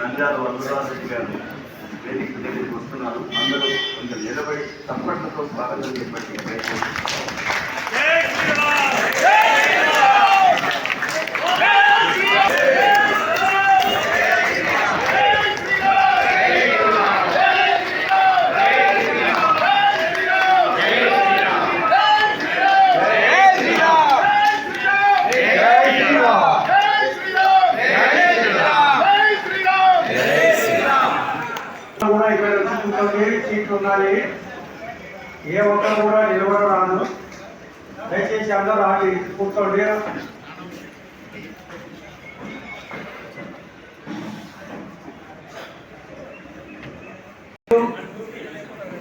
నంద్యాల వరదరాజరెడ్డి గారు వేదిక దగ్గరికి వస్తున్నారు. అందరూ కొంచెం నిలబడి తప్పట్లతో స్వాగతం చెప్పండి. ప్రయత్నం సీట్లు ఉన్నాయి. ఏ ఒక్కరు కూడా నిలబడరాదు. దయచేసి అందరూ రాండి, కూర్చోండి.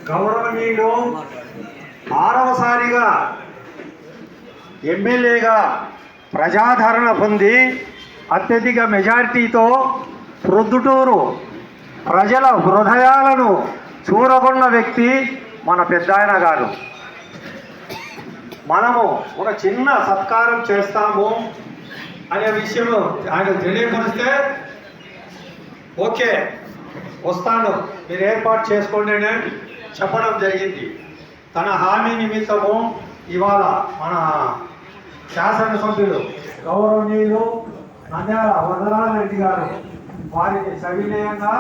గౌరవనీయులు 6వసారిగా ఎమ్మెల్యేగా ప్రజాదరణ పొంది అత్యధిక మెజారిటీతో ప్రొద్దుటూరు ప్రజల హృదయాలను చూరగొన్న వ్యక్తి మన పెద్దాయన గారు. మనము ఒక చిన్న సత్కారం చేస్తాము అనే విషయం ఆయన తెలియపరిస్తే ఓకే వస్తాను, మీరు ఏర్పాటు చేసుకోండి అని చెప్పడం జరిగింది. తన హామీ నిమిత్తము ఇవాళ మన శాసనసభ్యులు గౌరవనీయులు నంద్యాల వరదరాజరెడ్డి గారు వారికి సవినయంగా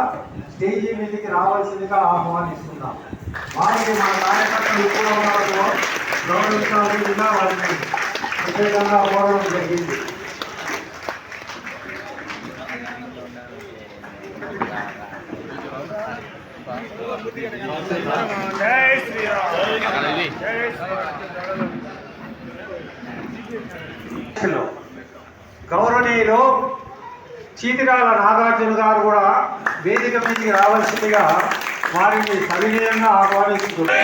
స్టేజీ మీదకి రావాల్సిందిగా ఆహ్వానిస్తున్నాం. వారికి మన కార్యకర్తలు ఎక్కువ గౌరవించాల్సిందిగా వారిని ప్రత్యేకంగా కోరడం జరిగింది. గౌరవనీయులు చీతిరాల నాగార్జున గారు కూడా వేదిక మీదకి రావాల్సిందిగా వారిని సవినయంగా ఆహ్వానిస్తున్నారు.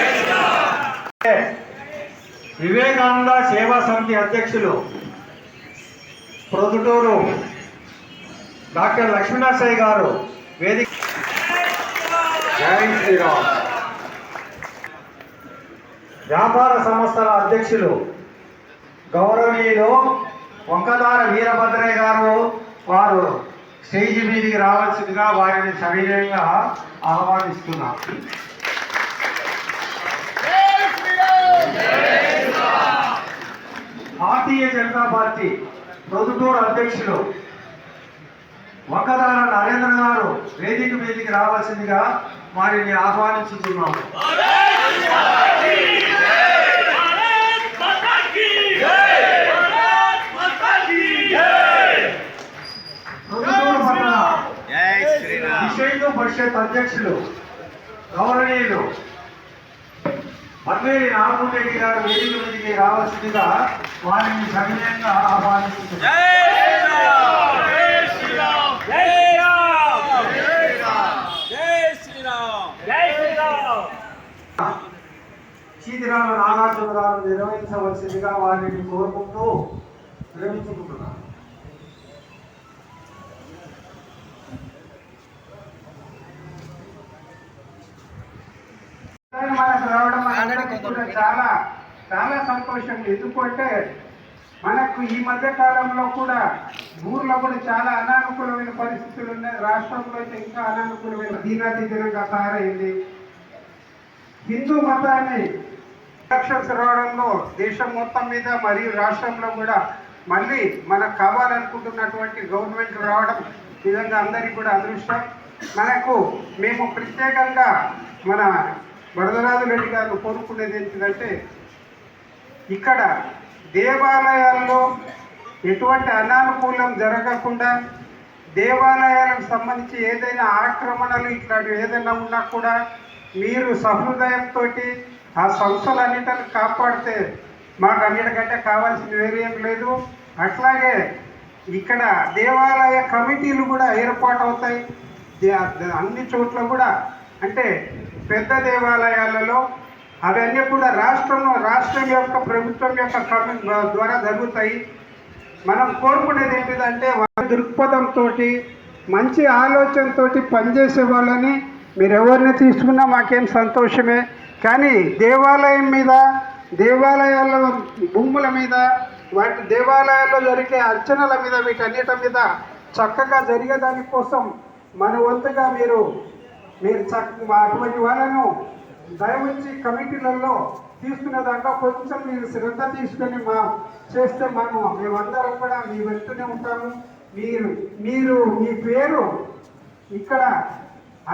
వివేకానంద సేవా సమితి అధ్యక్షులు ప్రొద్దుటూరు డాక్టర్ లక్ష్మీనరసయ్య గారు వేదిక. జై శ్రీరామ్. వ్యాపార సంస్థల అధ్యక్షులు గౌరవనీయులు వంకదార వీరభద్రయ్య గారు వారు స్టేజీ మీదకి రావాల్సిందిగా వారిని సవినయంగా ఆహ్వానిస్తున్నారు. భారతీయ జనతా పార్టీ ప్రొద్దుటూరు అధ్యక్షులు వంకదార నరేంద్ర గారు వేదిక మీదకి రావాల్సిందిగా వారిని ఆహ్వానించుతున్నాము. విశ్వ పరిషత్ అధ్యక్షులు గౌరవనీయులు మర్వేలి నాగమూర్తి గారు వేదిక మీదకి రావాల్సిందిగా వారిని సవినయంగా ఆహ్వానిస్తున్నారు. చీతిరాల నాగార్జున గారు నిర్వహించవలసిందిగా వారిని కోరుకుంటూ విరమించుకుంటున్నారు. మనకు రావడం చాలా చాలా సంతోషం. ఎందుకంటే మనకు ఈ మధ్య కాలంలో కూడా ఊర్లో కూడా చాలా అనానుకూలమైన పరిస్థితులు ఉన్నాయి. రాష్ట్రంలో అయితే ఇంకా అనానుకూలమైన దీనాదినంగా తయారైంది. హిందూ మతాన్ని రావడంలో దేశం మొత్తం మీద మరియు రాష్ట్రంలో కూడా మళ్ళీ మనకు కావాలనుకుంటున్నటువంటి గవర్నమెంట్ రావడం నిజంగా అందరికీ కూడా అదృష్టం. మనకు మేము ప్రత్యేకంగా మన వరదరాజరెడ్డి గారు కోరుకునేది ఏంటంటే ఇక్కడ దేవాలయాల్లో ఎటువంటి అనానుకూలం జరగకుండా దేవాలయాలకు సంబంధించి ఏదైనా ఆక్రమణలు ఇట్లాంటివి ఏదైనా ఉన్నా కూడా మీరు సహృదయంతో ఆ సంస్థలన్నిటిని కాపాడితే మాకు అన్నిటికంటే కావాల్సింది వేరేం లేదు. అట్లాగే ఇక్కడ దేవాలయ కమిటీలు కూడా ఏర్పాటు అవుతాయి అన్ని చోట్ల కూడా. అంటే పెద్ద దేవాలయాలలో అవన్నీ కూడా రాష్ట్రం యొక్క ప్రభుత్వం యొక్క ద్వారా జరుగుతాయి. మనం కోరుకునేది ఏంటిదంటే వాళ్ళ దృక్పథంతో మంచి ఆలోచనతో పనిచేసే వాళ్ళని మీరు ఎవరిని తీసుకున్నా మాకేం సంతోషమే. కానీ దేవాలయం మీద, దేవాలయాల భూముల మీద, వాటి దేవాలయాల్లో జరిగే అర్చనల మీద, వీటన్నిటి మీద చక్కగా జరిగేదాని కోసం మన వంతుగా మీరు అటువంటి వాళ్ళను దయవుంచి కమిటీలలో తీసుకునే దాంట్లో కొంచెం మీరు శ్రద్ధ తీసుకొని చేస్తే మేమందరం కూడా మీ వెళ్తూనే ఉంటాము. మీరు మీ పేరు ఇక్కడ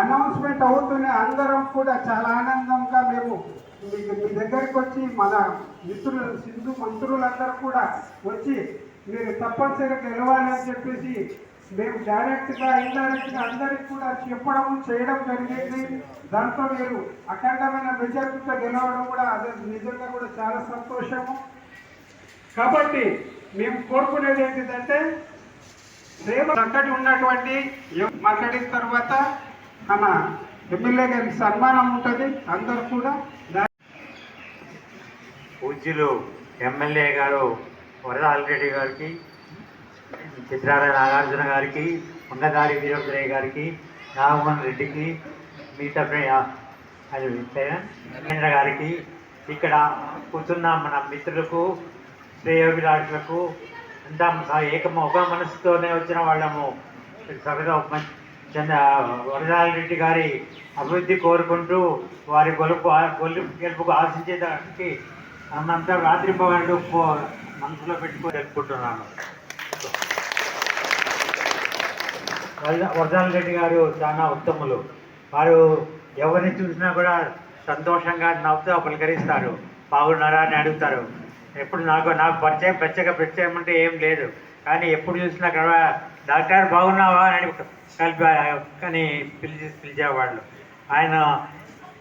అనౌన్స్మెంట్ అవుతూనే అందరం కూడా చాలా ఆనందంగా మేము మీ దగ్గరికి వచ్చి మన సింధు మంత్రులందరూ కూడా వచ్చి మీరు తప్పనిసరిగా గెలవాలి అని చెప్పేసి మేము డైరెక్ట్గా ఇండైరెక్ట్గా అందరికి కూడా చెప్పడం చేయడం జరిగింది. దాంతో మీరు అఖండమైన మెజారిటీతో గెలవడం కూడా అదే నిజంగా కూడా చాలా సంతోషము. కాబట్టి మేము కోరుకునేది ఏంటిదంటే సేవ చక్కటి ఉన్నటువంటి మాట్లాడిన తర్వాత మన ఎమ్మెల్యే గారికి సన్మానం ఉంటుంది. అందరూ కూడా పూజ్యులు ఎమ్మెల్యే గారు వరదారెడ్డి గారికి, చిత్రాల నాగార్జున గారికి, మంగదారి వీరభద్రయ్య గారికి, నాగమోహన్ రెడ్డికి, మిగతా నరేంద్ర గారికి, ఇక్కడ కూర్చున్న మన మిత్రులకు, శ్రేయోభిలాషులకు అంతా ఒక మనసుతోనే వచ్చిన వాళ్ళము. వరదారెడ్డి గారి అభివృద్ధి కోరుకుంటూ వారి గెలుపుకు ఆశించేదానికి అన్నంతా రాత్రి పగళ్ళు మనసులో పెట్టుకొని తెలుపుకుంటున్నాను. వరదారెడ్డి గారు చాలా ఉత్తములు. వారు ఎవరిని చూసినా కూడా సంతోషంగా నవ్వుతూ పలకరిస్తారు. బాగున్నారా అని అడుగుతారు. ఎప్పుడు నాకు ప్రత్యేకం అంటే ఏం లేదు, కానీ ఎప్పుడు చూసినా కూడా డాక్టర్ బాగున్నావా అని కానీ పిలిచేవాళ్ళు. ఆయన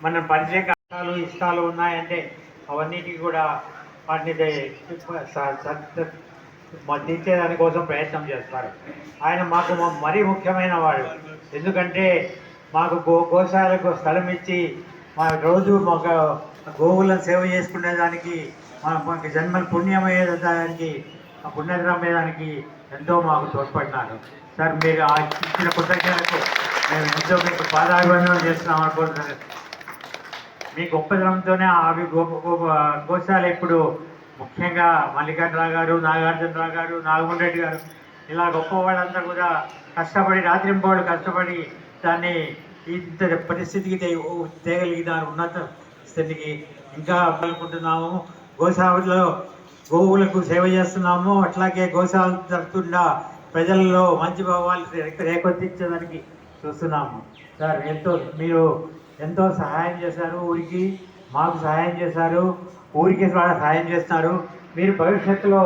మన పరిచయ కష్టాలు ఇష్టాలు ఉన్నాయంటే అవన్నిటికీ కూడా వాటిని తీర్చేదానికోసం ప్రయత్నం చేస్తారు. ఆయన మాకు మరీ ముఖ్యమైన వాడు. ఎందుకంటే మాకు గోశాలకు స్థలం ఇచ్చి మా రోజు మాకు గోవులను సేవ చేసుకునేదానికి మాకు జన్మల పుణ్యమయ్యేదానికి పుణ్యద్రమయ్యేదానికి ఎంతో మాకు తోడ్పడినారు. సార్ మీరు ఆ ఇచ్చిన కృతజ్ఞతలకు మేము ఎంతో మీకు పాదాభివందనం చేస్తున్నాం అనుకుంటున్నాను. మీ గొప్పతనంతోనే అవి గోశాల ఇప్పుడు ముఖ్యంగా మల్లికార్జునరావు గారు, నాగార్జునరావు గారు, నాగమోహన్ రెడ్డి గారు ఇలా గొప్ప వాళ్ళంతా కూడా కష్టపడి రాత్రింపవాళ్ళు కష్టపడి దాన్ని ఇంత పరిస్థితికి తేగలిగినారు. ఉన్నత స్థితికి ఇంకా అనుకుంటున్నాము. గోశాలలో గోవులకు సేవ చేస్తున్నాము. అట్లాగే గోశాల జరుగుతున్న ప్రజల్లో మంచి భావాలు రేకొత్తించడానికి చూస్తున్నాము. సార్ మీరు ఎంతో సహాయం చేశారు. ఊరికి మాకు సహాయం చేశారు, ఊరికి కూడా సహాయం చేస్తున్నారు. మీరు భవిష్యత్తులో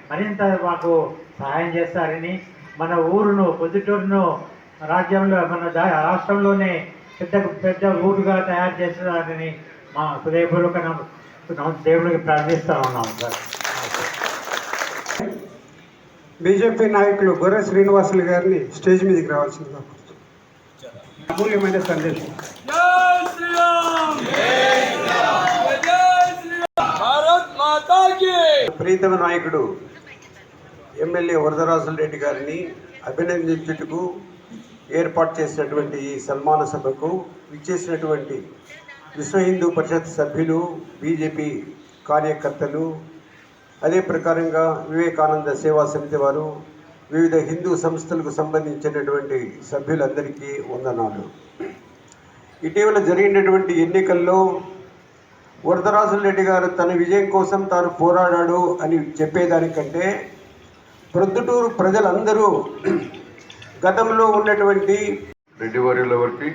మరింత మాకు సహాయం చేస్తారని, మన ఊరును పొద్దుటూరును రాజ్యంలో మన రాష్ట్రంలోనే పెద్ద ఊరుగా తయారు చేస్తున్నారని మా హృదయపూర్వక దేవుడికి ప్రార్థిస్తూ ఉన్నాము. సార్ బీజేపీ నాయకులు గొర్రె శ్రీనివాసులు గారిని స్టేజ్ మీదకి రావాల్సిందిగా అమూల్యమైన సందేశం. ప్రీతమ నాయకుడు ఎమ్మెల్యే వరదరాజులరెడ్డి గారిని అభినందించుటకు ఏర్పాటు చేసినటువంటి ఈ సన్మాన సభకు విచ్చేసినటువంటి విశ్వ హిందూ పరిషత్ సభ్యులు, బీజేపీ కార్యకర్తలు, అదే ప్రకారంగా వివేకానంద సేవా సమితి వారు, వివిధ హిందూ సంస్థలకు సంబంధించినటువంటి సభ్యులందరికీ వందనాలు. ఇటీవల జరిగినటువంటి ఎన్నికల్లో వరదరాజులరెడ్డి గారు తన విజయం కోసం తాను పోరాడాడు అని చెప్పేదానికంటే ప్రొద్దుటూరు ప్రజలందరూ గతంలో ఉన్నటువంటి రెడ్డి వర్యుల వారికి,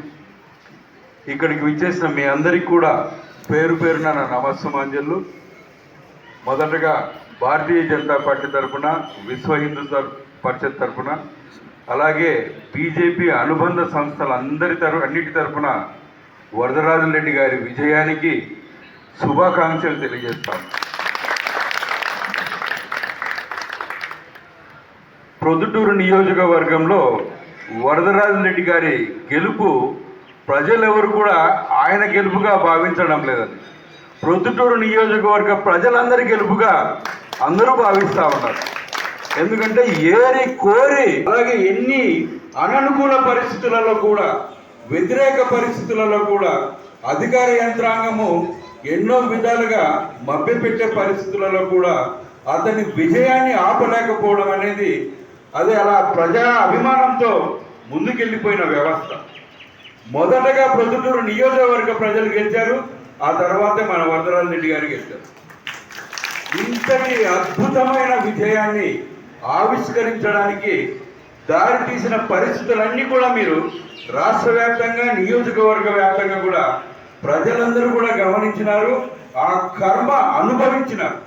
ఇక్కడికి విచ్చేసిన మీ అందరికీ కూడా పేరు పేరున నా నమస్సమాంజలు. మొదటగా భారతీయ జనతా పార్టీ తరఫున, విశ్వ హిందూ పరిషత్ తరఫున, అలాగే బీజేపీ అనుబంధ సంస్థల అన్నిటి తరఫున వరదరాజులరెడ్డి గారి విజయానికి శుభాకాంక్షలు తెలియజేస్తాను. ప్రొద్దుటూరు నియోజకవర్గంలో వరదరాజులరెడ్డి గారి గెలుపు ప్రజలెవరు కూడా ఆయన గెలుపుగా భావించడం లేదని, ప్రొద్దుటూరు నియోజకవర్గ ప్రజలందరి గెలుపుగా అందరూ భావిస్తూ ఉన్నారు. ఎందుకంటే ఏరి కోరి, అలాగే ఎన్ని అననుకూల పరిస్థితులలో కూడా, వ్యతిరేక పరిస్థితులలో కూడా అధికార యంత్రాంగము ఎన్నో విధాలుగా మభ్యపెట్టే పరిస్థితులలో కూడా అతని విజయాన్ని ఆపలేకపోవడం అనేది, అదే అలా ప్రజా అభిమానంతో ముందుకెళ్ళిపోయిన వ్యవస్థ. మొదటగా ప్రొద్దుటూరు నియోజకవర్గ ప్రజలు గెలిచారు, ఆ తర్వాత మన వరదరాజ రెడ్డి గారు గెలిచారు. ఇంతటి అద్భుతమైన విజయాన్ని ఆవిష్కరించడానికి దారి తీసిన పరిస్థితులన్నీ కూడా మీరు రాష్ట్ర వ్యాప్తంగా, నియోజకవర్గ వ్యాప్తంగా కూడా ప్రజలందరూ కూడా గమనించినారు, ఆ కర్మ అనుభవించినారు.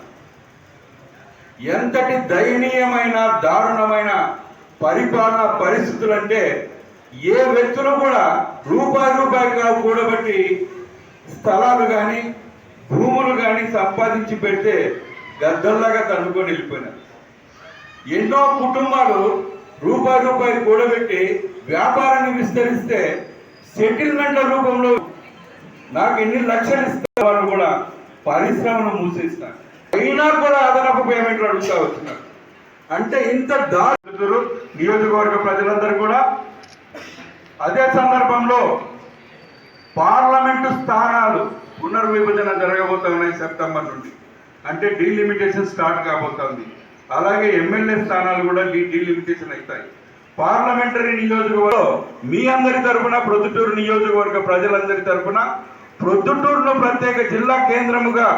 ఎంతటి దయనీయమైన, దారుణమైన పరిపాలన పరిస్థితులు అంటే, ఏ వ్యక్తులు కూడా రూపాయి కూడబట్టి స్థలాలు కానీ భూములు కానీ సంపాదించి పెడితే గద్దల్లాగా తన్నుకొని వెళ్ళిపోయినారు. ఎన్నో కుటుంబాలు రూపాయి కూడబెట్టి వ్యాపారాన్ని విస్తరిస్తే సెటిల్మెంట్ల రూపంలో నాకు ఎన్ని లక్షలు ఇస్తే వాళ్ళు కూడా పరిశ్రమను మూసేస్తారు. అయినా కూడా అదనపు పేమెంట్లు అడుగుతా వచ్చినారు. అంటే ఇంత దారులు నియోజకవర్గ ప్రజలందరూ కూడా. అదే సందర్భంలో పార్లమెంటు స్థానాలు పునర్విభజన జరగబోతా ఉన్నాయి సెప్టెంబర్ నుండి. అంటే డీలిమిటేషన్ స్టార్ట్ కాబోతోంది. అలాగే ఎమ్మెల్యే స్థానాలు కూడా డీలిమిటేషన్ అవుతాయి. పార్లమెంటరీ నియోజకవర్గంలో మీ అందరి తరఫున, ప్రొద్దుటూరు నియోజకవర్గ ప్రజలందరి తరఫున ప్రొద్దుటూరును ప్రత్యేక జిల్లా కేంద్రముగా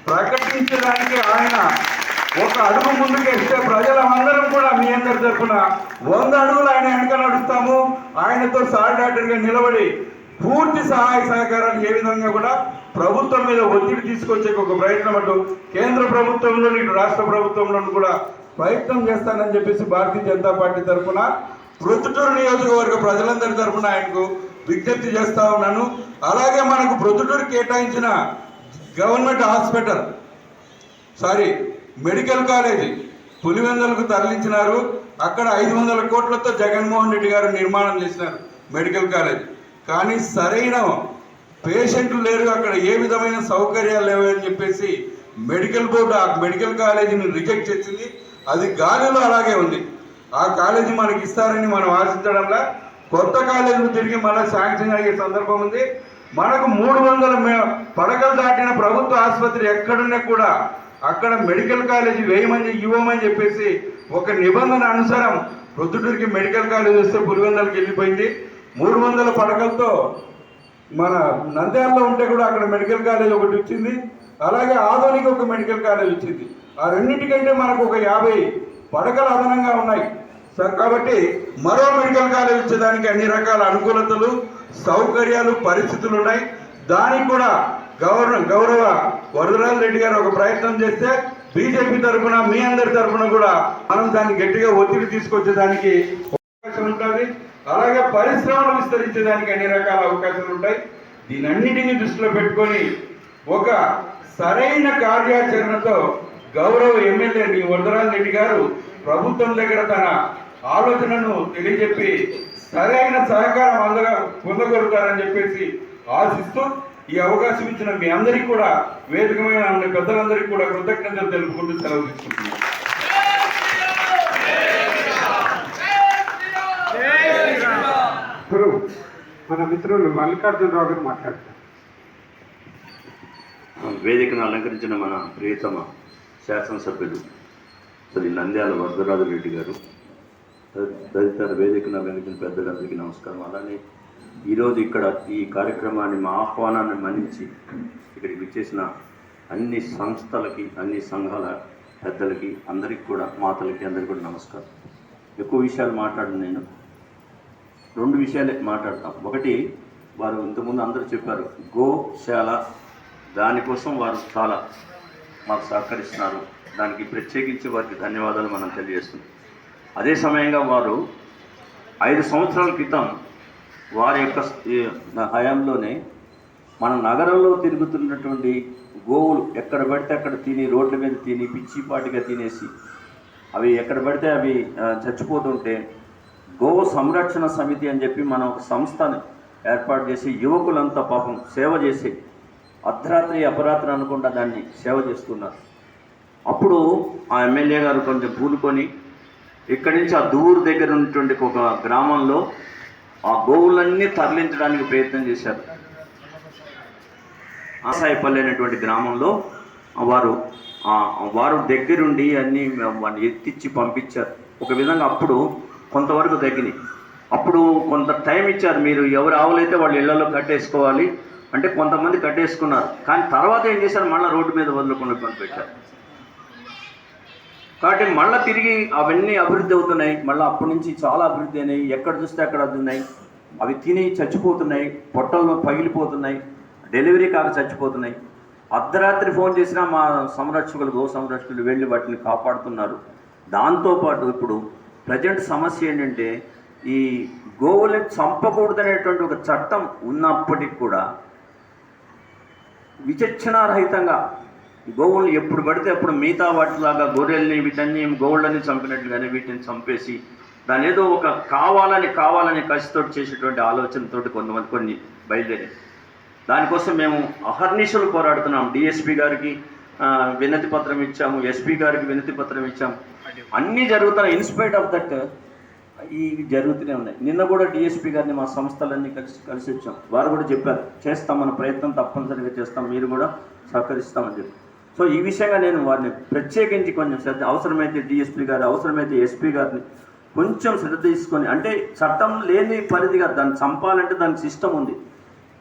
ప్రకటించడానికి ఆయన ఒక అడుగు ముందుకేస్తే ప్రజలందరం కూడా మీ అందరి తరఫున 100 అడుగులు ఆయన వెనక నడుస్తాము. ఆయనతో సార్డాటర్గా నిలబడి పూర్తి సహాయ సహకారాలు ఏ విధంగా కూడా ప్రభుత్వం మీద ఒత్తిడి తీసుకొచ్చే ఒక ప్రయత్నం అటు కేంద్ర ప్రభుత్వంలో, ఇటు రాష్ట్ర ప్రభుత్వంలో కూడా ప్రయత్నం చేస్తానని చెప్పేసి భారతీయ జనతా పార్టీ తరఫున, ప్రొద్దుటూరు నియోజకవర్గ ప్రజలందరి తరఫున ఆయనకు విజ్ఞప్తి చేస్తా ఉన్నాను. అలాగే మనకు ప్రొద్దుటూరు కేటాయించిన గవర్నమెంట్ హాస్పిటల్, మెడికల్ కాలేజీ పులివెందులకు తరలించినారు. అక్కడ 500 కోట్లతో జగన్మోహన్ రెడ్డి గారు నిర్మాణం చేసినారు మెడికల్ కాలేజీ. కానీ సరైన పేషెంట్లు లేరు, అక్కడ ఏ విధమైన సౌకర్యాలు లేవు అని చెప్పేసి మెడికల్ బోర్డు ఆ మెడికల్ కాలేజీని రిజెక్ట్ చేసింది. అది గాలిలో అలాగే ఉంది. ఆ కాలేజీ మనకి ఇస్తారని మనం ఆశించడంలా కొత్త కాలేజీలు తిరిగి మళ్ళీ శాంక్షన్ అయ్యే సందర్భం ఉంది. మనకు 300 పడకలు దాటిన ప్రభుత్వ ఆసుపత్రి ఎక్కడున్నా కూడా అక్కడ మెడికల్ కాలేజీ ఇవ్వమని చెప్పేసి ఒక నిబంధన అనుసారం ప్రొద్దుటూరుకి మెడికల్ కాలేజ్ వస్తే పులివెందులకు వెళ్ళిపోయింది. 300 పడకలతో మన నంద్యాలలో ఉంటే కూడా అక్కడ మెడికల్ కాలేజ్ ఒకటి వచ్చింది. అలాగే ఆదోనికి ఒక మెడికల్ కాలేజ్ వచ్చింది. ఆ రెండింటికంటే మనకు ఒక 50 పడకలు అదనంగా ఉన్నాయి. కాబట్టి మరో మెడికల్ కాలేజ్ వచ్చేదానికి అన్ని రకాల అనుకూలతలు, సౌకర్యాలు, పరిస్థితులు ఉన్నాయి. దానికి కూడా గౌరవ వరదరాజ రెడ్డి గారు ఒక ప్రయత్నం చేస్తే బీజేపీ తరఫున, మీ అందరి తరఫున కూడా మనం దాన్ని గట్టిగా ఒత్తిడి తీసుకొచ్చేదానికి అవకాశం ఉంటుంది. అలాగే పరిశ్రమలు విస్తరించేదానికి అన్ని రకాల అవకాశాలు ఉంటాయి. దీనన్నిటినీ దృష్టిలో పెట్టుకొని ఒక సరైన కార్యాచరణతో గౌరవ ఎమ్మెల్యే వరదరాజ రెడ్డి గారు ప్రభుత్వం దగ్గర తన ఆలోచనను తెలియజెప్పి సరైన సహకారం పొందగలుగుతారని చెప్పేసి ఆశిస్తూ ఈ అవకాశం ఇచ్చిన మీ అందరికీ కూడా, వేదికమైన పెద్దలందరికీ కూడా కృతజ్ఞతలు తెలుపుకుంటూ సెలవు తీసుకుంటున్నాను. ఇప్పుడు మన మిత్రులు మల్లికార్జునరావు గారు మాట్లాడతారు. వేదికను అలంకరించిన మన ప్రియతమ శాసనసభ్యులు శ్రీ నంద్యాల వరదరాజ రెడ్డి గారు, తదితర వేదికను అలంకరించిన పెద్దలందరికీ నమస్కారం. అలానే ఈరోజు ఇక్కడ ఈ కార్యక్రమాన్ని, మా ఆహ్వానాన్ని మన్నించి ఇక్కడికి విచ్చేసిన అన్ని సంస్థలకి, అన్ని సంఘాల పెద్దలకి, అందరికీ కూడా, మాతలకి అందరికీ కూడా నమస్కారం. ఎక్కువ విషయాలు మాట్లాడను, నేను 2 విషయాలే మాట్లాడతాం. ఒకటి, వారు ఇంతకుముందు అందరూ చెప్పారు, గోశాల, దానికోసం వారు చాలా మాకు సహకరిస్తున్నారు. దానికి ప్రత్యేకించి వారికి ధన్యవాదాలు మనం తెలియజేస్తున్నాం. అదే సమయంగా వారు 5 సంవత్సరాల క్రితం వారి యొక్క హయాంలోనే మన నగరంలో తిరుగుతున్నటువంటి గోవులు ఎక్కడ పడితే అక్కడ తిని, రోడ్ల మీద తిని, పిచ్చిపాటిగా తినేసి అవి ఎక్కడ పడితే అవి చచ్చిపోతుంటే గోవు సంరక్షణ సమితి అని చెప్పి మనం ఒక సంస్థను ఏర్పాటు చేసి యువకులంతా పాపం సేవ చేసి అర్ధరాత్రి అపరాత్రి అనుకుంటా దాన్ని సేవ చేస్తున్నారు. అప్పుడు ఆ ఎమ్మెల్యే గారు కొంచెం పూనుకొని ఇక్కడి నుంచి ఆ దూరు దగ్గర ఉన్నటువంటి ఒక గ్రామంలో ఆ గోవులన్నీ తరలించడానికి ప్రయత్నం చేశారు. ఆసాయపల్లి అనేటువంటి గ్రామంలో వారు దగ్గరుండి అన్నీ ఎత్తిచ్చి పంపించారు. ఒక విధంగా అప్పుడు కొంతవరకు తగ్గినాయి. అప్పుడు కొంత టైం ఇచ్చారు, మీరు ఎవరు ఆవులైతే వాళ్ళు ఇళ్లలో కట్టేసుకోవాలి అంటే కొంతమంది కట్టేసుకున్నారు. కానీ తర్వాత ఏం చేశారు, మళ్ళీ రోడ్డు మీద వదులుకుని పెట్టారు. కాబట్టి మళ్ళీ తిరిగి అవన్నీ అభివృద్ధి అవుతున్నాయి. మళ్ళీ అప్పటి నుంచి చాలా అభివృద్ధి అయినాయి. ఎక్కడ చూస్తే అక్కడ ఉన్నాయి. అవి తిని చచ్చిపోతున్నాయి, పొట్టల్లో పగిలిపోతున్నాయి, డెలివరీ కాక చచ్చిపోతున్నాయి. అర్ధరాత్రి ఫోన్ చేసినా మా సంరక్షకులు, గో సంరక్షకులు వెళ్ళి వాటిని కాపాడుతున్నారు. దాంతోపాటు ఇప్పుడు ప్రజెంట్ సమస్య ఏంటంటే ఈ గోవులను చంపకూడదనేటువంటి ఒక చట్టం ఉన్నప్పటికీ కూడా విచక్షణారహితంగా గోవుల్ని ఎప్పుడు పడితే అప్పుడు మిగతా వాటిలాగా గొర్రెల్ని వీటన్ని గోవులని చంపినట్లుగానే వీటిని చంపేసి దాని ఏదో ఒక కావాలని కసితో చేసేటువంటి ఆలోచనతోటి కొన్ని బయలుదేరి దానికోసం మేము అహర్నిశలు పోరాడుతున్నాం. డిఎస్పీ గారికి వినతి పత్రం ఇచ్చాము, ఎస్పీ గారికి వినతి పత్రం ఇచ్చాము. అన్నీ జరుగుతున్నాయి. ఇన్స్పైట్ ఆఫ్ దట్ ఇవి జరుగుతూనే ఉన్నాయి. నిన్న కూడా డిఎస్పీ గారిని మా సంస్థలన్నీ కలిసి వచ్చాం. వారు కూడా చెప్పారు, చేస్తాం, మన ప్రయత్నం తప్పనిసరిగా చేస్తాం, మీరు కూడా సహకరిస్తామని చెప్పి. సో ఈ విషయంగా నేను వారిని ప్రత్యేకించి కొంచెం శ్రద్ధ, అవసరమైతే డిఎస్పీ గారు, అవసరమైతే ఎస్పీ గారిని కొంచెం శ్రద్ధ తీసుకొని, అంటే చట్టం లేని పరిధిగా దాన్ని చంపాలంటే దానికి సిస్టమ్ ఉంది.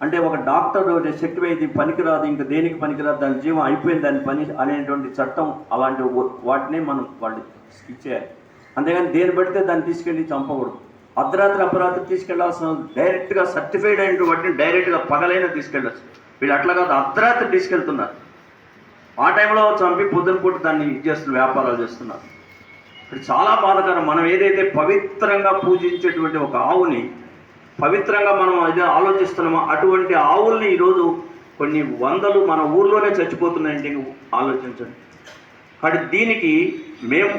అంటే ఒక డాక్టర్ శక్తి వైద్యం పనికిరాదు, ఇంకా దేనికి పనికిరాదు, దాని జీవం అయిపోయింది దాని పని అనేటువంటి చట్టం, అలాంటి వాటిని వాళ్ళు ఇచ్చేయాలి. అంతేగాని దేని పడితే దాన్ని తీసుకెళ్ళి చంపకూడదు. అర్ధరాత్రి తీసుకెళ్లాల్సిన డైరెక్ట్గా సర్టిఫైడ్ అయిన వాటిని డైరెక్ట్గా పగలైనా తీసుకెళ్ళచ్చు. వీళ్ళు అట్లా కాదు, అర్ధరాత్రి తీసుకెళ్తున్నారు. ఆ టైంలో చంపి పొద్దున పూట దాన్ని చేస్తున్నారు, వ్యాపారాలు చేస్తున్నారు. ఇప్పుడు చాలా బాధాకరం. మనం ఏదైతే పవిత్రంగా పూజించేటువంటి ఒక ఆవుని పవిత్రంగా మనం ఏదో ఆలోచిస్తున్నామో అటువంటి ఆవుల్ని ఈరోజు కొన్ని వందలు మన ఊర్లోనే చచ్చిపోతున్నాయంటే ఆలోచించండి. కాబట్టి దీనికి మేము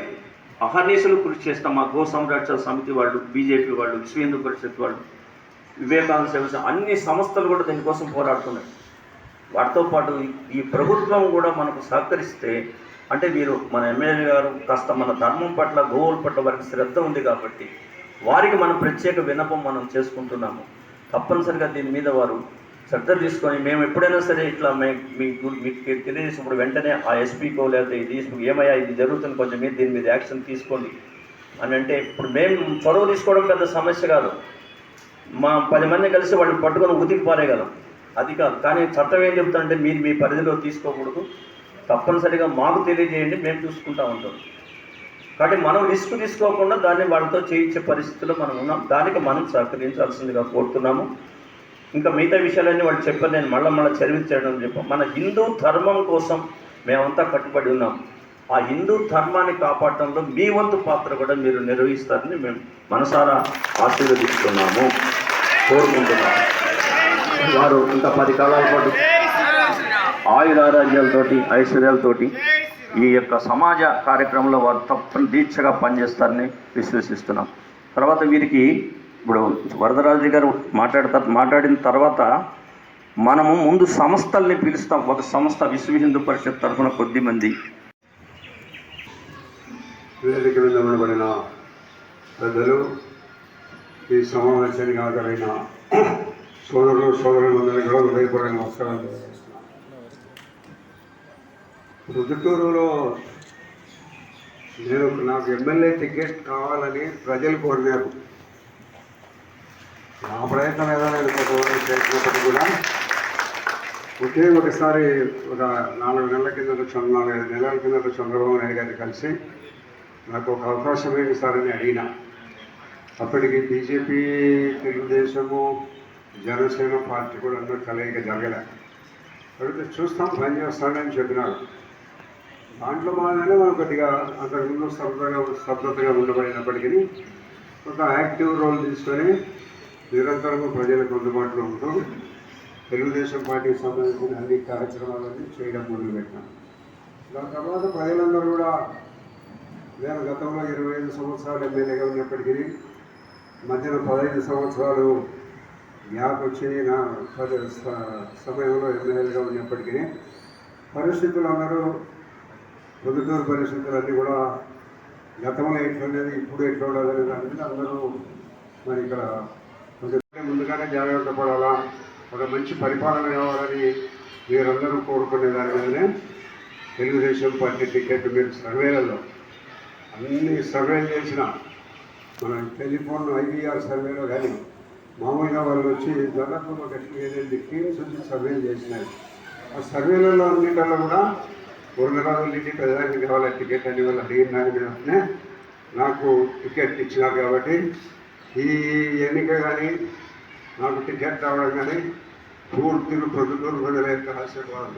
అహర్నిశలు కృషి చేస్తాం. మా గో సంరక్షణ సమితి వాళ్ళు, బీజేపీ వాళ్ళు, విశ్వ హిందూ పరిషత్ వాళ్ళు, వివేకానంద సేవ అన్ని సంస్థలు కూడా దీనికోసం పోరాడుతున్నాయి. వాటితో పాటు ఈ ప్రభుత్వం కూడా మనకు సహకరిస్తే, అంటే మీరు మన ఎమ్మెల్యే గారు కాస్త మన ధర్మం పట్ల, గోవుల పట్ల వారికి శ్రద్ధ ఉంది కాబట్టి వారికి మనం ప్రత్యేక విన్నపం మనం చేసుకుంటున్నాము. తప్పనిసరిగా దీని మీద వారు శ్రద్ధ తీసుకొని, మేము ఎప్పుడైనా సరే ఇట్లా మీకు తెలియజేసినప్పుడు వెంటనే ఆ ఎస్పీకో లేకపోతే ఈ డిఎస్పీకి ఏమయ్యా ఇది జరుగుతుంది, కొంచెం మీరు దీని మీద యాక్షన్ తీసుకోండి అని అంటే, ఇప్పుడు మేము చొరవ తీసుకోవడం పెద్ద సమస్య కాదు. మా 10 మంది కలిసి వాళ్ళని పట్టుకొని ఉతికి పారేయగలం, అది కాదు. కానీ చట్టం ఏం చెప్తానంటే మీరు మీ పరిధిలో తీసుకోకూడదు, తప్పనిసరిగా మాకు తెలియజేయండి, మేము చూసుకుంటూ ఉంటాం. కాబట్టి మనం రిస్క్ తీసుకోకుండా దాన్ని వాళ్ళతో చేయించే పరిస్థితుల్లో మనం ఉన్నాం. దానికి మనం సహకరించాల్సిందిగా కోరుతున్నాము. ఇంకా మిగతా విషయాలన్నీ వాళ్ళు చెప్పారు, నేను మళ్ళీ చదివించడం చెప్పాను. మన హిందూ ధర్మం కోసం మేమంతా కట్టుబడి ఉన్నాం. ఆ హిందూ ధర్మాన్ని కాపాడటంలో మీ వంతు పాత్ర కూడా మీరు నిర్వహిస్తారని మేము మనసారా ఆశీర్వదిస్తున్నాము, కోరుకుంటున్నాము. వారు ఇంకా 10 కాలాల పాటు ఆయురారోగ్యాలతోటి, ఐశ్వర్యాలతోటి ఈ యొక్క సమాజ కార్యక్రమంలో వారు తప్పని దీక్షగా పనిచేస్తారని విశ్వసిస్తున్నాం. తర్వాత వీరికి ఇప్పుడు వరదరాజు గారు మాట్లాడిన తర్వాత మనము ముందు సంస్థల్ని పిలుస్తాం. ఒక సంస్థ విశ్వ హిందూ పరిషత్ తరఫున కొద్దిమంది వేదిక మీద ఉండబడిన పెద్దలు, ఈ సమావేశానికి హాజరైన సోదరులందరికీ కూడా హృదయపూర్వక నమస్కారం తెలియజేస్తున్నాను. రుద్దుటూరులో నాకు ఎమ్మెల్యే టికెట్ కావాలని ప్రజలు కోరినారు. నా ప్రయత్నం ఏదో నేను చేసినప్పటికీ కూడా ఒకసారి ఒక 4 నెలల కిందట 4-5 నెలల కిందట చంద్రబాబు నాయుడు గారిని కలిసి నాకు ఒక అవకాశం ఏంటి సార్ అని అడిగిన. అప్పటికి బీజేపీ, తెలుగుదేశము, జనసేన పార్టీ కూడా అందరూ కలయిక జరగలే. అడిగితే చూస్తాం, పని చేస్తానని చెప్పినారు. దాంట్లో మాదిరిగానే మనం కొద్దిగా అంతకుముందు స్తబ్దతగా ఉండబడినప్పటికీ ఒక యాక్టివ్ రోల్ తీసుకొని నిరంతరంగా ప్రజలకు అందుబాటులో ఉంటూ తెలుగుదేశం పార్టీకి సంబంధించిన అన్ని కార్యక్రమాలన్నీ చేయడం మొదలుపెట్టాం. దాని తర్వాత ప్రజలందరూ కూడా, నేను గతంలో 25 సంవత్సరాలు ఎమ్మెల్యేగా ఉన్నప్పటికీ మధ్యన 15 సంవత్సరాలు గ్యాప్ వచ్చి నా సమయంలో ఎమ్మెల్యేగా ఉన్నప్పటికీ పరిస్థితులు అందరూ, పొద్దుటూరు పరిస్థితులన్నీ కూడా గతంలో ఎట్లుండేది, ఇప్పుడు ఎట్లా ఉండదు దాని మీద అందరూ మరి ఇక్కడ కొంచెం ముందుగానే జాగ్రత్త పడాలా, ఒక మంచి పరిపాలన కావాలని మీరందరూ కోరుకునే దాని మీదనే తెలుగుదేశం పార్టీ టికెట్ మీరు సర్వేలలో అన్ని సర్వేలు చేసిన మన టెలిఫోన్ ఐబీఆర్ సర్వేలో కానీ మామూలుగా వాళ్ళు వచ్చి దాదాపు ఒక 8 టీమ్స్ వచ్చి సర్వేలు చేసినారు. ఆ సర్వేలలో అన్నింటిలో కూడా వరదరాజులకి ప్రజలకు కావాలి టికెట్ అని వాళ్ళు అడిగిన దాని మీదనే నాకు టికెట్ ఇచ్చినారు. కాబట్టి ఈ ఎన్నిక కానీ నాకు టికెట్ రావడం కానీ పూర్తిగా ప్రొద్దుటూరు ప్రజల యొక్క ఆశీర్వాదం.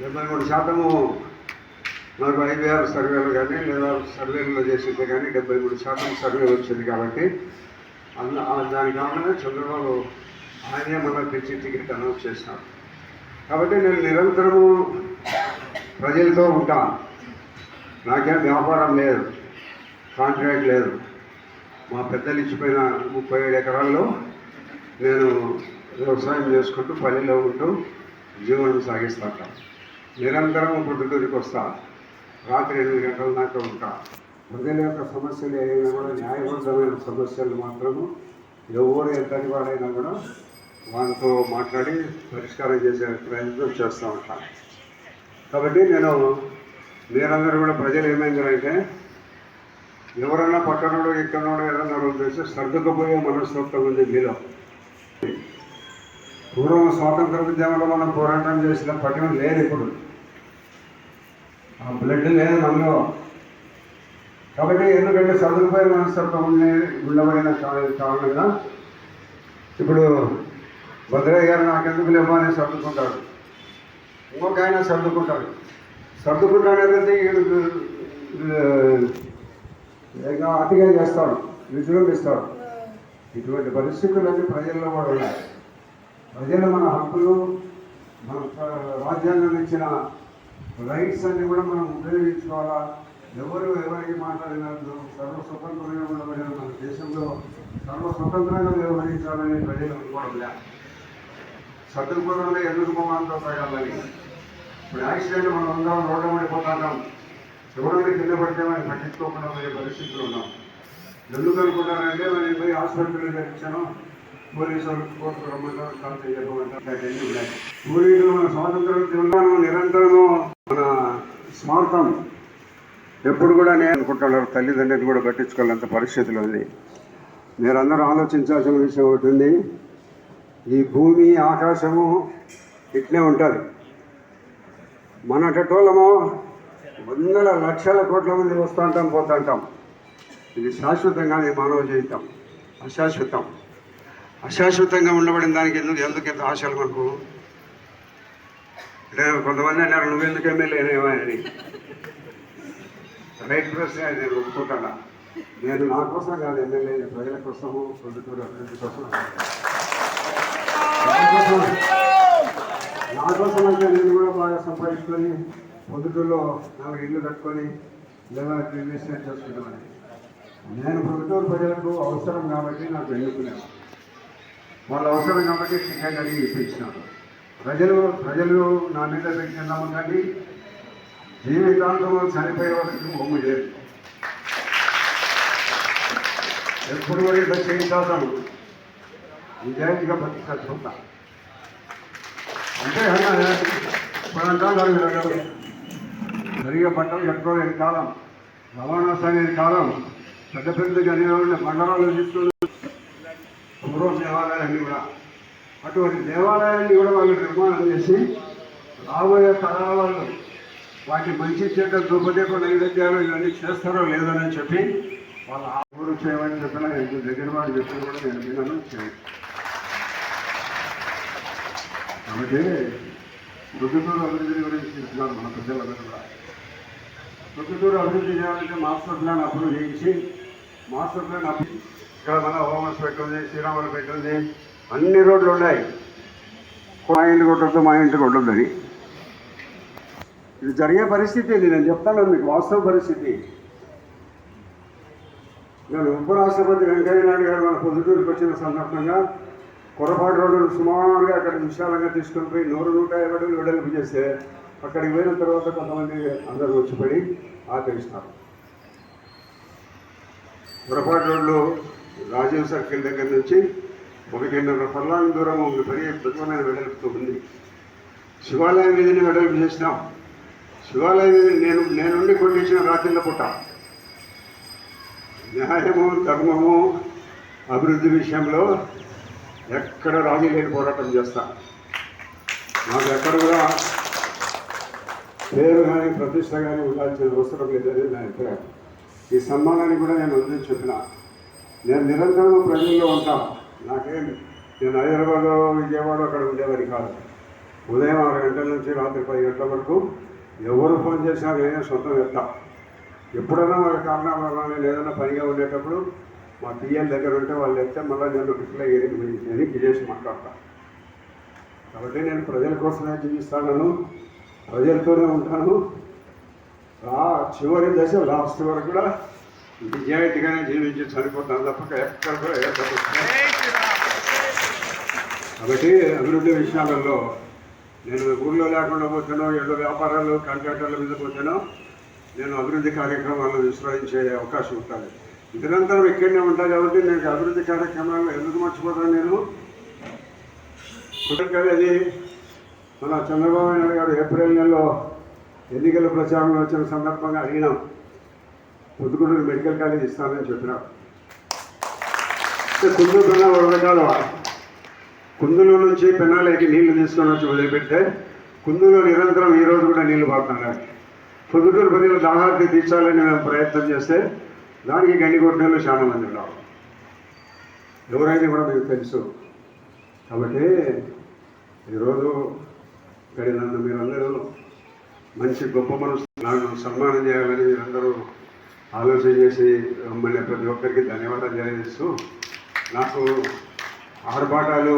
73% నాకు ఐబీఆర్ సర్వేలు కానీ లేదా సర్వేలలో చేసిందే కానీ 73% సర్వే వచ్చింది. కాబట్టి దాని కారణంగా చంద్రబాబు ఆయనే మన తెచ్చి టికెట్ అనౌన్స్ చేసినారు. కాబట్టి నేను నిరంతరము ప్రజలతో ఉంటాను. నాకేం వ్యాపారం లేదు, కాంట్రాక్ట్ లేదు. మా పెద్దలు ఇచ్చిపోయిన 37 ఎకరాల్లో నేను వ్యవసాయం చేసుకుంటూ పల్లెలో ఉంటూ జీవనం సాగిస్తాను. నిరంతరం పొద్దుటూరికి వస్తా, రాత్రి 8 గంటల దాకా ఉంటా. ప్రజల యొక్క సమస్యలు ఏదైనా కూడా న్యాయబద్ధమైన సమస్యలు మాత్రము ఎవరు ఎంతటి వాడైనా కూడా వాళ్ళతో మాట్లాడి పరిష్కారం చేసే ప్రయత్నం చేస్తూ ఉంటాను. కాబట్టి మీరందరూ కూడా ప్రజలు ఏమైందంటే ఎవరన్నా పట్టణంలో ఎక్కడో ఏదన్నా రోజు చేస్తే సర్దుకుపోయే మనస్తత్వం ఉంది మీలో. పూర్వం స్వాతంత్ర ఉద్యమంలో మనం పోరాటం చేసిన పట్టణం లేదు, ఇప్పుడు ఆ బ్లడ్ లేదు మనలో. కాబట్టి ఎందుకంటే సర్దుకుపోయే మనస్తత్వం ఉండబడిన కారణంగా ఇప్పుడు భద్రయ్య గారు నాకెందుకు లేమో అని సర్దుకుంటాడు, ఇంకొక ఆయన సర్దుకుంటాడు. సర్దుకుంటాడనేది అతిగా చేస్తాడు, విజృంభిస్తాడు. ఇటువంటి పరిస్థితులన్నీ ప్రజల్లో కూడా ఉన్నాయి. ప్రజలు మన హక్కులు, మన రాజ్యాంగం ఇచ్చిన రైట్స్ అన్ని కూడా మనం ఉపయోగించుకోవాలా. ఎవరికి మాట్లాడినట్లు సర్వస్వతంత్రంగా ఉండబడిన మన దేశంలో సర్వస్వతంత్రంగా వ్యవహరించాలని ప్రజలు అనుకోవడం లేదు. సర్దుకుపోవడంలో ఎందుకు మొహంతో పడాలని. ఇప్పుడు యాక్సిడెంట్ మనం అందరం రోడ్డు పడిపోతున్నాం, ఎవరైనా కింద పడితే మనం పట్టించుకోకుండా పోయే పరిస్థితులు ఉన్నాం. ఎందుకు అనుకుంటారంటే మనం పోయి హాస్పిటల్లో తెచ్చాను, పోలీసులు కోర్టుకు రమ్మంటారు, కాల్ చేయమంటారు. పూర్వీకులు మన స్వాతంత్రం నిరంతరము మన స్మారకం ఎప్పుడు కూడా నేను అనుకుంటున్నారు, తల్లిదండ్రులు కూడా పట్టించుకోవాలంత పరిస్థితులు ఉంది. మీరందరూ ఆలోచించాల్సిన విషయం ఒకటి ఉంది. ఈ భూమి ఆకాశము ఇట్లే ఉంటుంది. మన టోలము వందల లక్షల కోట్ల మంది వస్తుంటాం పోతుంటాం. ఇది శాశ్వతంగా మానవ జీవితం అశాశ్వతం. అశాశ్వతంగా ఉండబడిన దానికి ఎందుకు ఎంత ఆశలు మనకు అంటే కొంతమంది అన్నారు నువ్వెందుకు ఎమ్మెల్యేనేమని. రైట్ ప్రశ్న నేను ఒప్పుకుంటాను. నేను నా కోసం కాదు ఎమ్మెల్యే, ప్రజల కోసము పొద్దుటూరు అభివృద్ధి కోసం. నా కోసం అయితే నేను కూడా బాగా సంపాదించుకొని పొద్దుటూరులో 4 ఇళ్ళు కట్టుకొని లేదా రియల్ ఎస్టేట్ చేసుకుంటామని. నేను పొద్దుటూరు ప్రజలకు అవసరం కాబట్టి నాకు ఎన్నుకున్నాను. వాళ్ళ అవసరం కాబట్టి టికెట్ అడిగి ఇప్పించినాను. ప్రజలు నా మీద పెట్టిన నమ్మకాన్ని జీవితాంతం చనిపోయే వరకు బొమ్మ లేదు. ఎప్పుడు కూడా ఇట్లా చేయించాల్సాను నిజాయితీగా బతికి చచ్చిపోతా. అంటే ఇప్పుడు అంటారు సరిగా బట్టలు కట్టుకోలేని కాలం, రవాణా సాగేది కాలం, పెద్ద పెద్ద మండలాలు తీసుకుని పూర్వం దేవాలయాన్ని కూడా అటువంటి దేవాలయాన్ని కూడా వాళ్ళు నిర్మాణం చేసి రాబోయే తరాల వాళ్ళు వాటి మంచి చెడ్డ దుర్పదేశ నైవేద్యాలు ఇవన్నీ చేస్తారో లేదని చెప్పి వాళ్ళ ఊరు చేయమని చెప్పిన దగ్గర వాళ్ళు చెప్పిన కూడా నేను విన్నాను చేయండి. కాబట్టి పొద్దుటూరు అభివృద్ధి గురించి చెప్తున్నారు మన ప్రజలందరూ కూడా. పొద్దుటూరు అభివృద్ధి చేయాలంటే మాస్టర్ ప్లాన్ అప్రూవ్ చేయించి మాస్టర్ ప్లాన్ ఇక్కడ మన హోమస్పేట ఉంది, శ్రీరాములపేట ఉంది, అన్ని రోడ్లు ఉన్నాయి. మా ఇంటి కొట్టద్దు, మా ఇంటి కొట్టద్దని ఇది జరిగే పరిస్థితి. నేను చెప్తాను మీకు వాస్తవ పరిస్థితి. నేను ఉపరాష్ట్రపతి వెంకయ్య నాయుడు గారు మన పొద్దుటూరుకి వచ్చిన సందర్భంగా కొరపాటు రోడ్డు సుమారుగా అక్కడ విశాలంగా తీసుకొని పోయి 150 అడుగులు వెడల్పు చేస్తే అక్కడికి పోయిన తర్వాత కొంతమంది అందరూ వచ్చిపడి ఆచరిస్తారు. కొరపాటు రోడ్లు రాజీవ్ సర్కిల్ దగ్గర నుంచి 1.5 ఫర్లాంగ్ దూరం ఉంది, పెరిగే ప్రతిమైన వెడల్పుతో ఉంది. శివాలయం వీధిని వెడల్పు చేసినాం. శివాలయం నేనుండి కొట్టించిన రాత్రిళ్ళ పుట్ట. న్యాయము ధర్మము అభివృద్ధి విషయంలో ఎక్కడ రాజీ లేని పోరాటం చేస్తా. నాకు ఎక్కడ కూడా పేరు కానీ ప్రతిష్ట కానీ ఉండాల్సిన అవసరం లేదని నా అభిప్రాయం. ఈ సన్మానాన్ని కూడా నేను వదిలి చెప్పిన. నేను నిరంతరం ప్రజల్లో ఉంటాను. నేను హైదరాబాద్లో విజయవాడ అక్కడ ఉండేవాడి కాదు. ఉదయం 6 గంటల నుంచి రాత్రి 10 గంటల వరకు ఎవరు ఫోన్ చేసినా నేనే సొంతం వెళ్తా. ఎప్పుడైనా వాళ్ళ కారణాల వల్ల నేను ఏదైనా పనిగా ఉండేటప్పుడు మా పిఎల్ దగ్గర ఉంటే వాళ్ళు ఎత్తే మళ్ళీ నేను రిప్లై ఎనికి చేసి మాట్లాడతాను. కాబట్టి నేను ప్రజల కోసమే జీవిస్తాను, ప్రజలతోనే ఉంటాను. చివరి దశ లాస్ట్ వరకు కూడా నిజాయితీగానే జీవించి చనిపోతాను తప్ప ఎక్కడ కూడా కాబట్టి అభివృద్ధి విషయాలలో నేను ఊళ్ళో లేకుండా పోతానో, ఏదో వ్యాపారాలు కాంట్రాక్టర్ల మీద పోతానో నేను అభివృద్ధి కార్యక్రమాలను విస్మరించే అవకాశం ఉంటుంది. నిరంతరం ఇక్కడనే ఉంటాను కాబట్టి నేను అభివృద్ధి కార్యక్రమాలు ఎందుకు మర్చిపోతాను. నేను అది మన చంద్రబాబు నాయుడు గారు ఏప్రిల్ నెలలో ఎన్నికల ప్రచారంలో వచ్చిన సందర్భంగా అడిగినాం, పొద్దుగూడూరు మెడికల్ కాలేజ్ ఇస్తానని చెప్పినారు. కుందూరు పెన్నా వరదకాల కుందులో నుంచి పెన్నాలకి నీళ్లు తీసుకొని వచ్చి వదిలిపెడితే కుందులో నిరంతరం ఈరోజు కూడా నీళ్లు పడుతున్నాయి. పొద్దుటూరు ప్రజలు దాహార్తి తీర్చాలని మేము ప్రయత్నం చేస్తే దానికి గండి కొట్టినలు చాలా మంది ఉన్నారు. ఎవరైనా కూడా మీకు తెలుసు. కాబట్టి ఈరోజు ఇక్కడ నన్ను మీరందరూ మంచి గొప్ప మనసు నాకు సన్మానం చేయాలని మీరందరూ ఆలోచన చేసి మమ్మల్ని ప్రతి ఒక్కరికి ధన్యవాదాలు తెలియజేస్తూ, నాకు ఆర్భాటాలు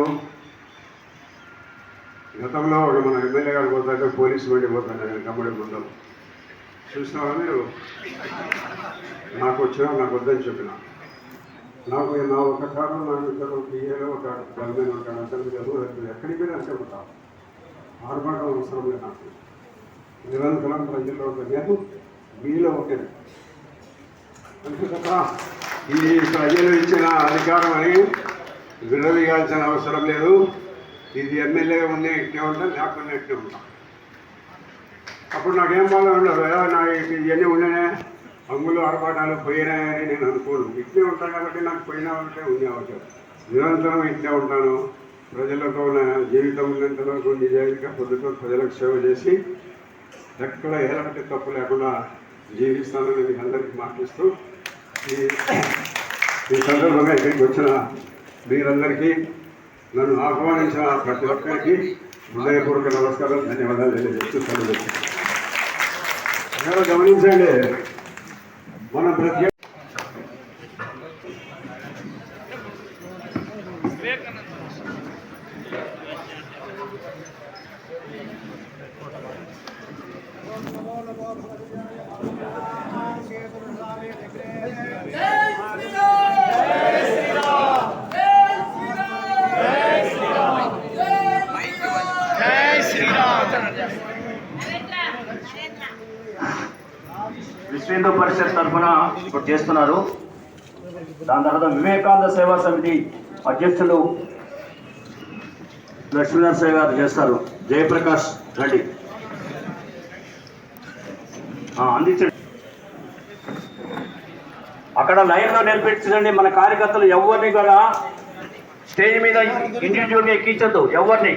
గతంలో మన ఎమ్మెల్యే గారు పోతాంటే పోలీసు బండి పోతాను నేను కమ్మడి ముందు చూసినావా మీరు. నాకు వచ్చినా నాకు వద్దని చెప్పిన. నాకు నా ఒక కారు నాకు ఇద్దరు పిఏలో ఒక గల్మెన్ ఉంటాను. అతను మీద ఎక్కడికి పోయినా చెబుతాను. ఆర్భాటం అవసరం లేదు నాకు. నిరంతరం ప్రజల్లో ఉంటుంది. నేను మీలో ఉంటుంది అంతే తప్ప ఈ ప్రజలు ఇచ్చిన అధికారం అని విడదీయాల్సిన అవసరం లేదు. ఇది ఎమ్మెల్యే ఉండే ఇట్టే ఉంటాను, లేకుండా ఇట్టే ఉంటాం. అప్పుడు నాకేం బాగా ఉండదు. నాకు ఇవన్నీ ఉండనే అమ్ములు ఆర్భాటాలు పోయినాయని నేను అనుకోను. ఇట్లే ఉంటాను కాబట్టి నాకు పోయినా ఉంటే ఉండే అవసరం. నిరంతరం ఇట్లే ఉంటాను. ప్రజలతో నా జీవితం ఉన్నంత వరకు నిజాయితీగా పొద్దుతో ప్రజలకు సేవ చేసి ఎక్కడ ఎలాంటి తప్పు లేకుండా జీవిస్తానని మీకు అందరికీ మాటిస్తూ ఈ సందర్భంగా ఇక్కడికి వచ్చిన మీరందరికీ, నన్ను ఆహ్వానించిన ప్రతి ఒక్కరికి హృదయపూర్వక నమస్కారం, ధన్యవాదాలు తెలియజేస్తూ సెలవు. గమనించండి, మన ప్రత్యేక విశ్వ హిందూ పరిషత్ తరఫున ఇప్పుడు చేస్తున్నారు. దాని తర్వాత వివేకానంద సేవా సమితి అధ్యక్షులు లక్ష్మీనరసయ్య గారు చేస్తారు. జయప్రకాష్ రెడ్డి అందించండి. అక్కడ లైన్లో నిలబెట్టించండి. మన కార్యకర్తలు ఎవరిని కూడా స్టేజ్ మీద ఇండివిజువల్గా ఎక్కించద్దు ఎవరిని.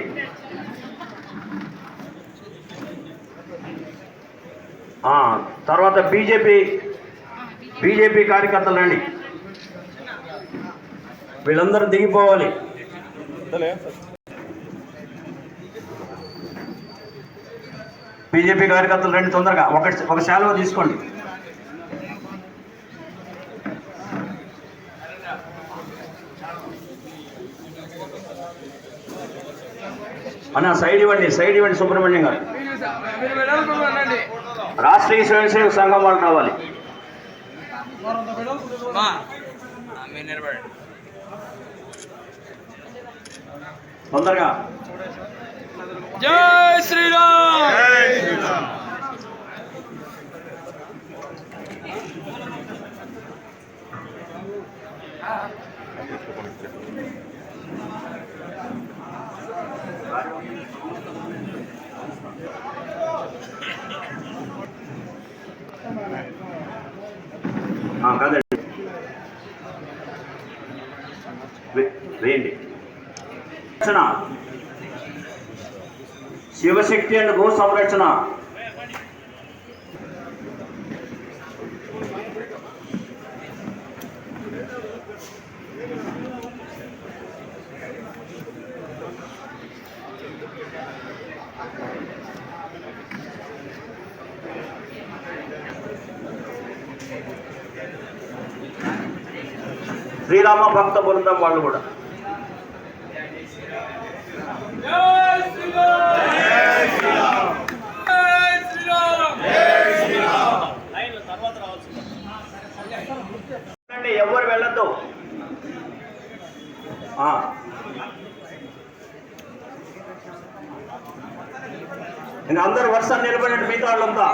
తర్వాత బీజేపీ కార్యకర్తలు రండి, వీళ్ళందరూ దిగిపోవాలి. బీజేపీ కార్యకర్తలు రండి తొందరగా. ఒక శాలువా తీసుకోండి. అన్న సైడ్ ఇవ్వండి సుబ్రహ్మణ్యం గారు. రాష్ట్రీయ స్వయం సేవక సంఘం వాళ్ళు రావాలి. తొందరగా. జై శ్రీరామ్. శివశక్తి అండ్ గో సంరక్షణ, శ్రీరామ భక్త బృందం వాళ్ళు కూడా. ఎవరు వెళ్ళద్దు, ఇంకా అందరు వర్షాలు నిలబడండి. మిగతా వాళ్ళంతా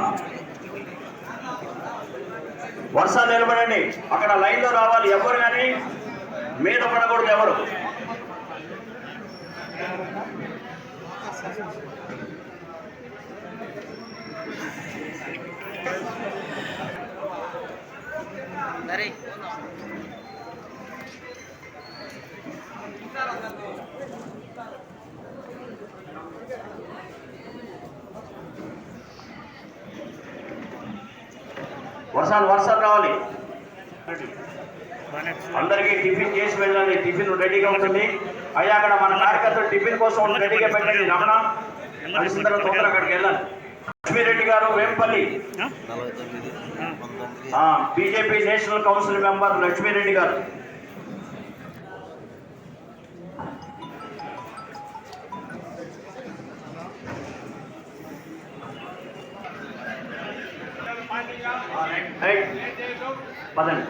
వర్షాలు నిలబడండి. అక్కడ లైన్లో రావాలి. ఎవరు కానీ మీద పడకూడదు ఎవరు. వర్షాలు రావాలి. అందరికీ టిఫిన్ చేసి వెళ్ళండి. టిఫిన్ రెడీగా ఉంటుంది. అయ్యా అక్కడ మన కార్యకర్తలు టిఫిన్ కోసం రెడీగా పెట్టండి. రమణ హరిశ్చంద్ర తొందర అక్కడికి వెళ్ళాలి. లక్ష్మీరెడ్డి గారు Vempalli, BJP national council member Lakshmi Reddy గారు. పదండి.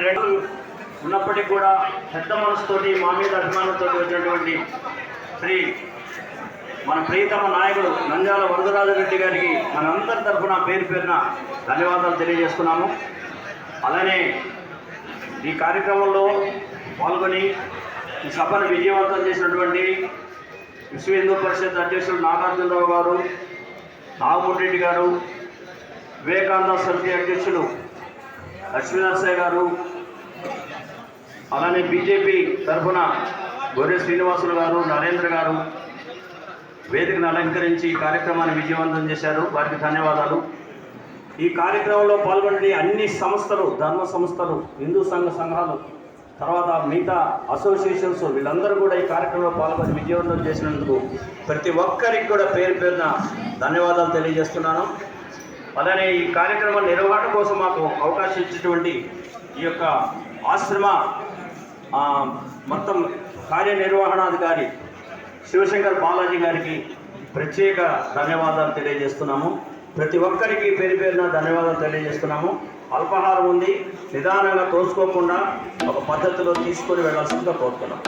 రెండు ఉన్నప్పటికీ కూడా పెద్ద మనసుతోటి మా మీద అభిమానంతో వచ్చినటువంటి మన ప్రియతమ నాయకుడు నంద్యాల వరదరాజరెడ్డి గారికి మనందరి తరఫున పేరున ధన్యవాదాలు తెలియజేస్తున్నాము. అలానే ఈ కార్యక్రమంలో పాల్గొని ఈ సభను విజయవంతం చేసినటువంటి విశ్వ హిందూ పరిషత్ అధ్యక్షులు నాగార్జునరావు గారు, నాగమూర్తి గారు, వివేకానంద సమితి అధ్యక్షులు లక్ష్మీనరసయ్య గారు, అలానే బీజేపీ తరఫున గొర్రె శ్రీనివాసులు గారు, నరేంద్ర గారు వేదికను అలంకరించి ఈ కార్యక్రమాన్ని విజయవంతం చేశారు. వారికి ధన్యవాదాలు. ఈ కార్యక్రమంలో పాల్గొనే అన్ని సంస్థలు, ధర్మ సంస్థలు, హిందూ సంఘాలు, తర్వాత మిగతా అసోసియేషన్స్ వీళ్ళందరూ కూడా ఈ కార్యక్రమంలో పాల్గొని విజయవంతం చేసినందుకు ప్రతి ఒక్కరికి కూడా పేరున ధన్యవాదాలు తెలియజేస్తున్నాను. అలానే ఈ కార్యక్రమ నిర్వహణ కోసం మాకు అవకాశం ఇచ్చినటువంటి ఈ యొక్క ఆశ్రమ మొత్తం కార్యనిర్వహణాధికారి శివశంకర్ బాలాజీ గారికి ప్రత్యేక ధన్యవాదాలు తెలియజేస్తున్నాము. ప్రతి ఒక్కరికి పేరున ధన్యవాదాలు తెలియజేస్తున్నాము. అల్పాహారం ఉంది, నిదానంగా తోసుకోకుండా ఒక పద్ధతిలో తీసుకొని వెళ్ళాల్సిందిగా కోరుతున్నాం.